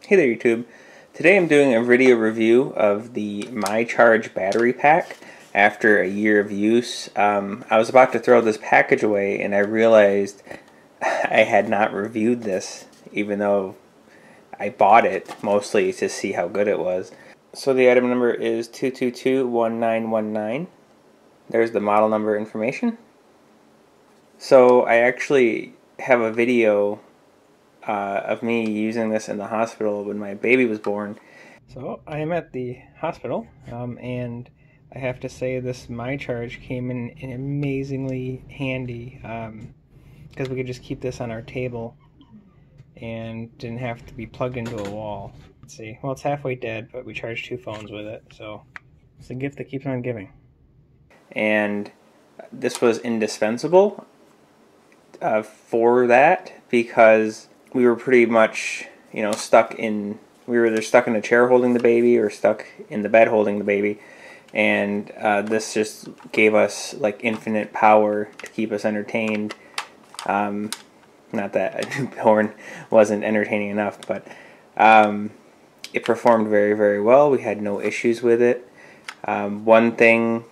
Hey there YouTube. Today I'm doing a video review of the myCharge battery pack after a year of use. I was about to throw this package away and I realized I had not reviewed this, even though I bought it mostly to see how good it was. So the item number is 2221919. There's the model number information. So I actually have a video of me using this in the hospital when my baby was born. So I am at the hospital, and I have to say this myCharge came in amazingly handy, because we could just keep this on our table and didn't have to be plugged into a wall. Let's see, well, it's halfway dead, but we charged 2 phones with it, so it's a gift that keeps on giving. And this was indispensable for that, because we were pretty much, stuck in, we were either stuck in a chair holding the baby or stuck in the bed holding the baby, and this just gave us like infinite power to keep us entertained. Not that a newborn wasn't entertaining enough, but it performed very, very well. We had no issues with it. One thing,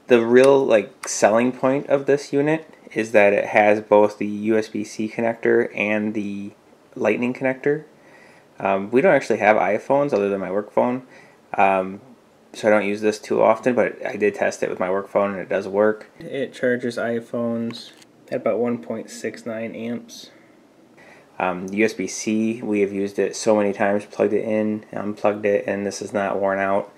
the real selling point of this unit is that it has both the USB-C connector and the lightning connector. We don't actually have iPhones other than my work phone, so I don't use this too often, but I did test it with my work phone and it does work. It charges iPhones at about 1.69 amps. USB-C, we have used it so many times, plugged it in, unplugged it, and this is not worn out.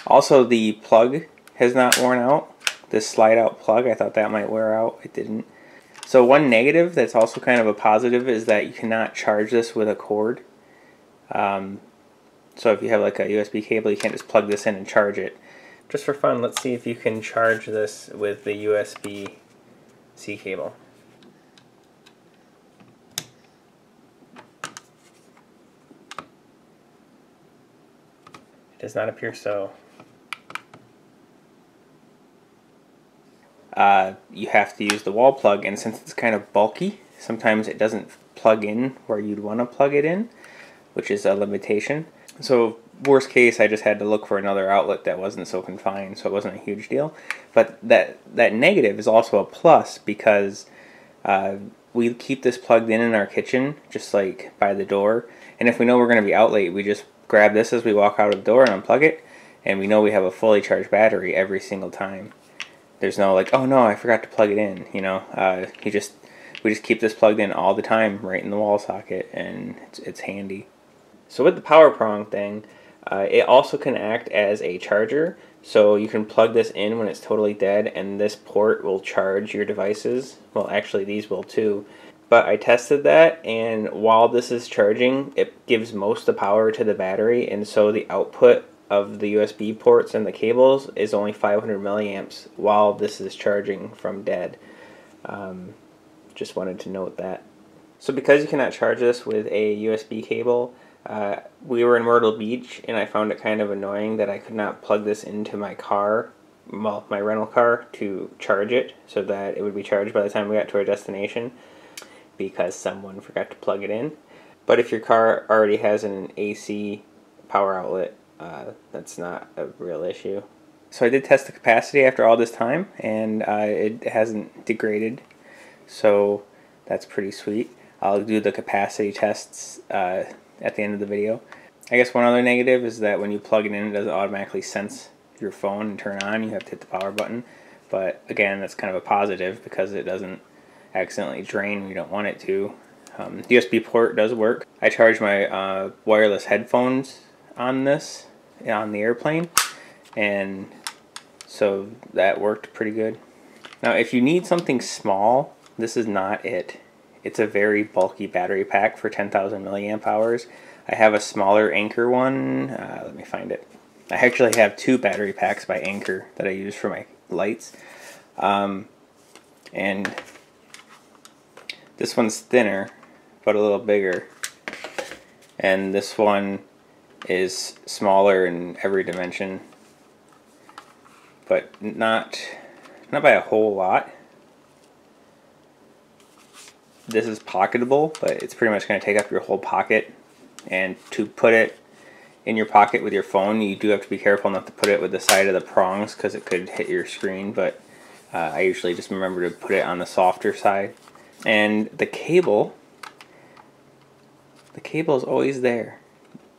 Also, the plug has not worn out. This slide out plug, I thought that might wear out. It didn't. So one negative that's also kind of a positive is that you cannot charge this with a cord. So if you have like a USB cable, you can't just plug this in and charge it. Just for fun, let's see if you can charge this with the USB-C cable. It does not appear so. You have to use the wall plug, and since it's kind of bulky, sometimes it doesn't plug in where you'd want to plug it in, which is a limitation. So worst case, I just had to look for another outlet that wasn't so confined, so it wasn't a huge deal. But that negative is also a plus, because we keep this plugged in our kitchen, just like by the door, and if we know we're going to be out late, we just grab this as we walk out of the door and unplug it, and we know we have a fully charged battery every single time. There's no like, oh no, I forgot to plug it in, we just keep this plugged in all the time right in the wall socket, and it's handy. So with the power prong thing, it also can act as a charger, so you can plug this in when it's totally dead and this port will charge your devices. Well, actually these will too. But I tested that, and while this is charging, it gives most of the power to the battery, and so the output of the USB ports and the cables is only 500 milliamps while this is charging from dead. Just wanted to note that. So because you cannot charge this with a USB cable, we were in Myrtle Beach and I found it kind of annoying that I could not plug this into my car, well, my rental car, to charge it so that it would be charged by the time we got to our destination, because someone forgot to plug it in. But if your car already has an AC power outlet, that's not a real issue. So I did test the capacity after all this time, and it hasn't degraded, so that's pretty sweet. I'll do the capacity tests at the end of the video. I guess one other negative is that when you plug it in, it doesn't automatically sense your phone and turn on. You have to hit the power button, but again, that's kind of a positive because it doesn't accidentally drain when you don't want it to. The USB port does work. I charge my wireless headphones on this on the airplane, and so that worked pretty good. Now if you need something small, this is not it. It's a very bulky battery pack for 10,000 milliamp hours. I have a smaller Anker one. Let me find it. I actually have 2 battery packs by Anker that I use for my lights, and this one's thinner but a little bigger, and this one is smaller in every dimension, but not by a whole lot. This is pocketable, but it's pretty much going to take up your whole pocket And to put it in your pocket with your phone, you do have to be careful not to put it with the side of the prongs because it could hit your screen, but I usually just remember to put it on the softer side. And the cable is always there.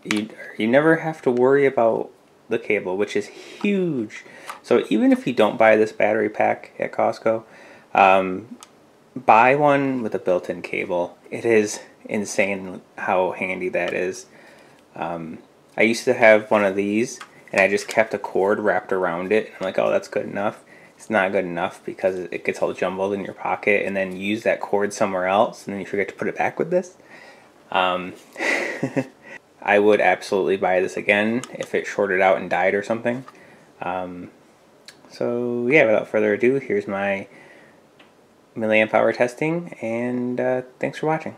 You never have to worry about the cable, which is huge. So even if you don't buy this battery pack at Costco, buy one with a built-in cable. It is insane how handy that is. I used to have one of these, and I just kept a cord wrapped around it. I'm like, oh, that's good enough. It's not good enough because it gets all jumbled in your pocket, and then you use that cord somewhere else, and then you forget to put it back with this. I would absolutely buy this again if it shorted out and died or something. So yeah, without further ado, here's my milliamp hour testing, and thanks for watching.